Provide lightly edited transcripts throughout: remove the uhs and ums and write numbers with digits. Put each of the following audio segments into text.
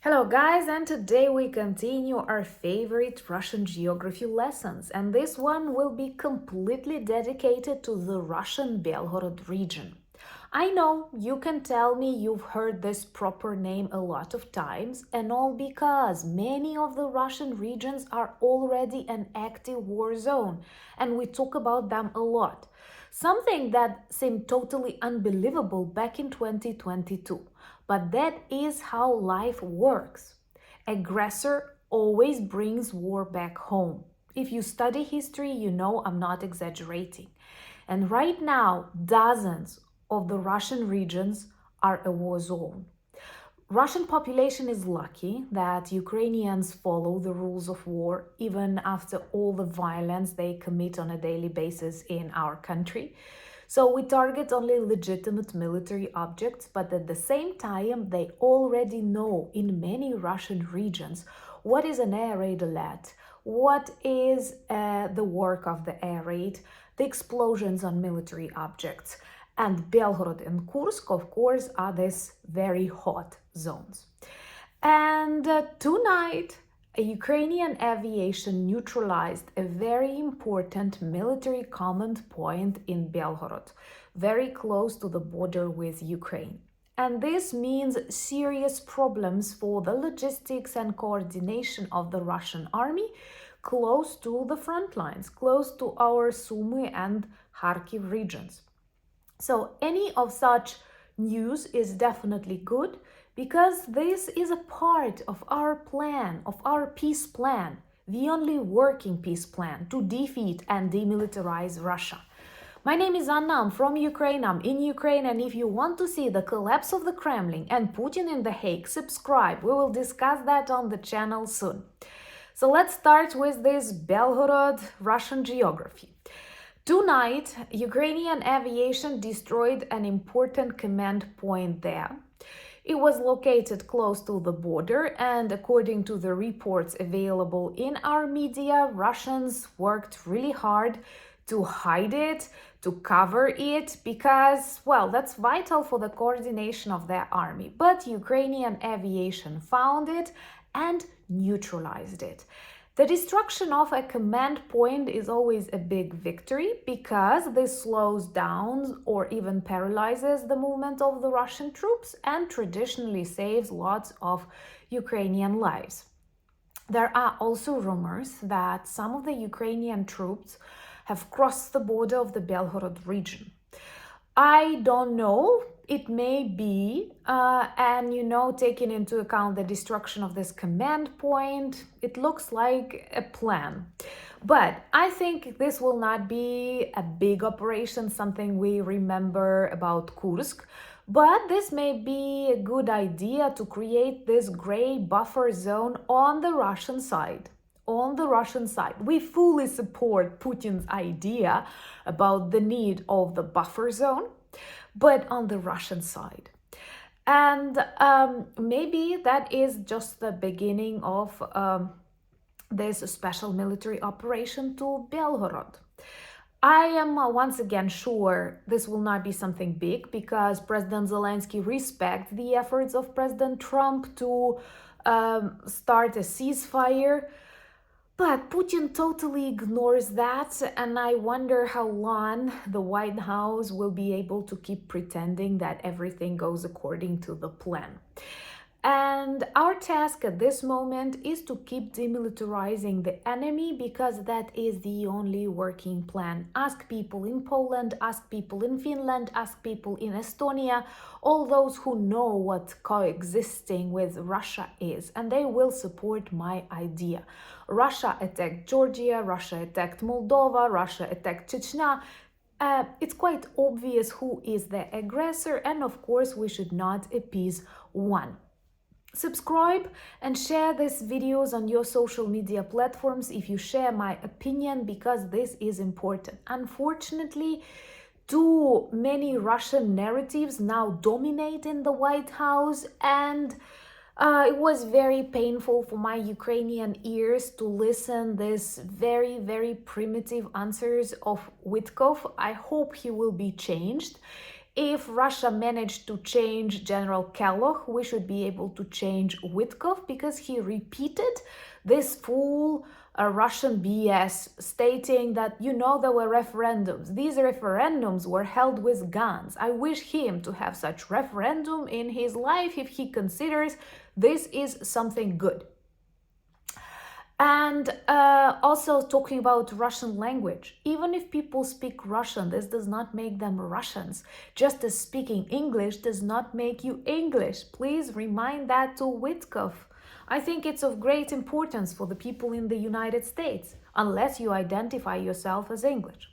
Hello guys, and today we continue our favorite Russian geography lessons, and this one will be completely dedicated to the Russian Belgorod region. I know you can tell me you've heard this proper name a lot of times, and all because many of the Russian regions are already an active war zone, and we talk about them a lot. Something that seemed totally unbelievable back in 2022. But that is how life works. Aggressor always brings war back home. If you study history, you know I'm not exaggerating. And right now, dozens of the Russian regions are a war zone. Russian population is lucky that Ukrainians follow the rules of war even after all the violence they commit on a daily basis in our country. So we target only legitimate military objects, but at the same time, they already know in many Russian regions what is an air raid alert, what is the work of the air raid, the explosions on military objects. And Belgorod and Kursk, of course, are these very hot zones. And tonight, Ukrainian aviation neutralized a very important military command point in Belgorod, very close to the border with Ukraine. And this means serious problems for the logistics and coordination of the Russian army close to the front lines, close to our Sumy and Kharkiv regions. So any of such news is definitely good because this is a part of our plan, of our peace plan, the only working peace plan to defeat and demilitarize Russia. My name is Anna, I'm from Ukraine, I'm in Ukraine, and if you want to see the collapse of the Kremlin and Putin in The Hague, subscribe. We will discuss that on the channel soon. So let's start with this Belgorod Russian geography. Tonight, Ukrainian aviation destroyed an important command point there. It was located close to the border, and according to the reports available in our media, Russians worked really hard to hide it, to cover it, because, well, that's vital for the coordination of their army. But Ukrainian aviation found it and neutralized it. The destruction of a command point is always a big victory because this slows down or even paralyzes the movement of the Russian troops and traditionally saves lots of Ukrainian lives. There are also rumors that some of the Ukrainian troops have crossed the border of the Belgorod region. I don't know. It may be, and taking into account the destruction of this command point, it looks like a plan. But I think this will not be a big operation, something we remember about Kursk. But this may be a good idea to create this gray buffer zone on the Russian side. On the Russian side, we fully support Putin's idea about the need of the buffer zone, but on the Russian side. And maybe that is just the beginning of this special military operation to Belgorod. I am once again sure this will not be something big because President Zelensky respects the efforts of President Trump to start a ceasefire. But Putin totally ignores that, and I wonder how long the White House will be able to keep pretending that everything goes according to the plan. And our task at this moment is to keep demilitarizing the enemy because that is the only working plan. Ask people in Poland, ask people in Finland, ask people in Estonia, all those who know what coexisting with Russia is, and they will support my idea. Russia attacked Georgia, Russia attacked Moldova, Russia attacked Chechnya. It's quite obvious who is the aggressor, and of course we should not appease one. Subscribe and share these videos on your social media platforms if you share my opinion, because this is important. Unfortunately, too many Russian narratives now dominate in the White House, and it was very painful for my Ukrainian ears to listen these very, very primitive answers of Witkov. I hope he will be changed. If Russia managed to change General Kellogg, we should be able to change Witkov, because he repeated this full Russian BS, stating that, there were referendums. These referendums were held with guns. I wish him to have such referendum in his life if he considers this is something good. And also talking about Russian language. Even if people speak Russian, this does not make them Russians. Just as speaking English does not make you English. Please remind that to Witkov. I think it's of great importance for the people in the United States, unless you identify yourself as English.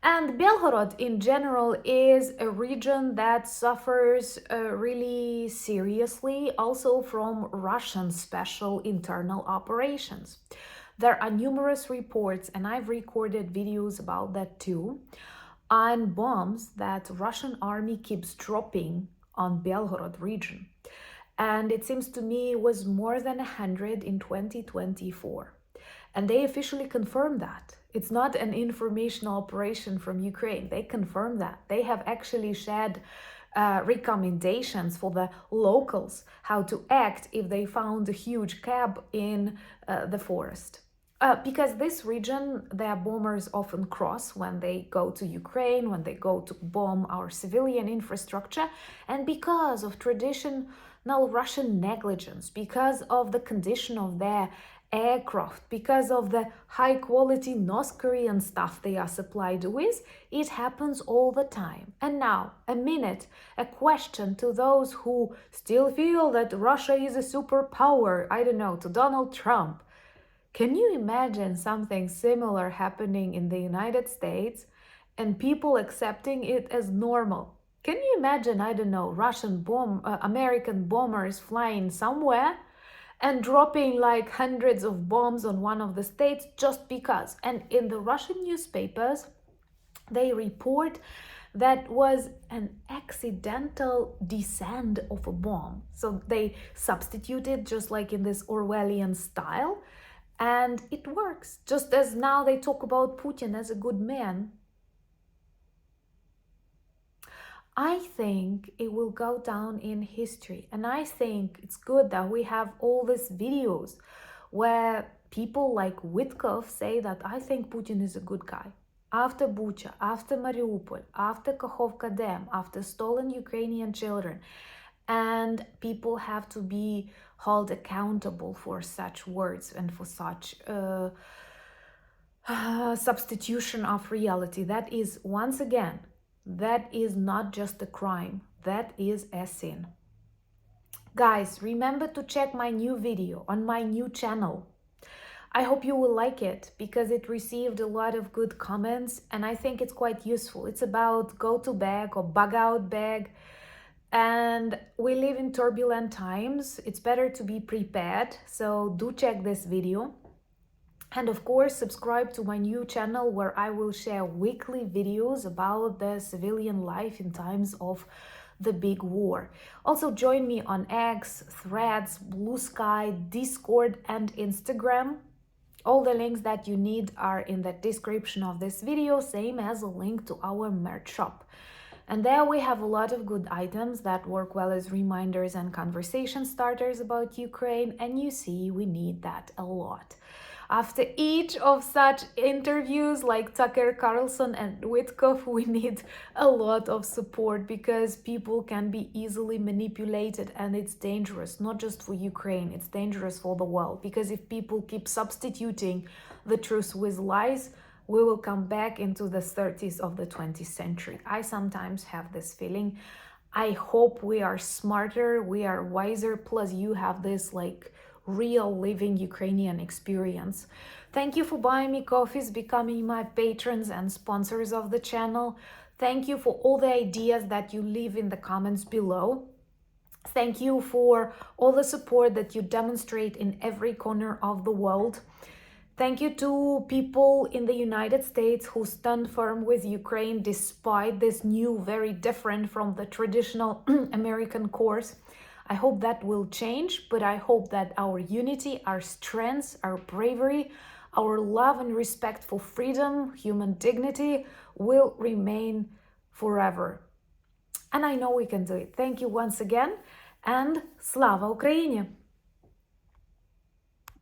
And Belgorod in general is a region that suffers really seriously also from Russian special internal operations. There are numerous reports, and I've recorded videos about that too, on bombs that Russian army keeps dropping on Belgorod region. And it seems to me it was more than 100 in 2024. And they officially confirmed that. It's not an informational operation from Ukraine. They confirmed that. They have actually shared recommendations for the locals how to act if they found a huge cab in the forest. Because this region, their bombers often cross when they go to Ukraine, when they go to bomb our civilian infrastructure, and because of traditional Russian negligence, because of the condition of their aircraft, because of the high quality North Korean stuff they are supplied with, it happens all the time. And now, a question to those who still feel that Russia is a superpower, to Donald Trump. Can you imagine something similar happening in the United States and people accepting it as normal? Can you imagine, American bombers flying somewhere and dropping like hundreds of bombs on one of the states just because? And in the Russian newspapers, they report that was an accidental descent of a bomb. So they substituted just like in this Orwellian style. And it works, just as now they talk about Putin as a good man. I think it will go down in history. And I think it's good that we have all these videos where people like Witkov say that I think Putin is a good guy. After Bucha, after Mariupol, after Kakhovka Dam, after stolen Ukrainian children. And people have to be held accountable for such words and for such substitution of reality. That is, once again, that is not just a crime, that is a sin. Guys, remember to check my new video on my new channel. I hope you will like it because it received a lot of good comments and I think it's quite useful. It's about go-to bag or bug-out bag. And we live in turbulent times. It's better to be prepared. So do check this video. And of course, subscribe to my new channel where I will share weekly videos about the civilian life in times of the big war. Also join me on X, Threads, Blue Sky, Discord, and Instagram. All the links that you need are in the description of this video, same as a link to our merch shop. And there we have a lot of good items that work well as reminders and conversation starters about Ukraine, and you see we need that a lot. After each of such interviews like Tucker Carlson and Witkov, we need a lot of support because people can be easily manipulated and it's dangerous, not just for Ukraine, it's dangerous for the world. Because if people keep substituting the truth with lies, we will come back into the 30s of the 20th century. I sometimes have this feeling. I hope we are smarter, we are wiser, plus you have this like real living Ukrainian experience. Thank you for buying me coffees, becoming my patrons and sponsors of the channel. Thank you for all the ideas that you leave in the comments below. Thank you for all the support that you demonstrate in every corner of the world. Thank you to people in the United States who stand firm with Ukraine despite this new, very different from the traditional American course. I hope that will change, but I hope that our unity, our strength, our bravery, our love and respect for freedom, human dignity will remain forever. And I know we can do it. Thank you once again, and Slava Ukraini!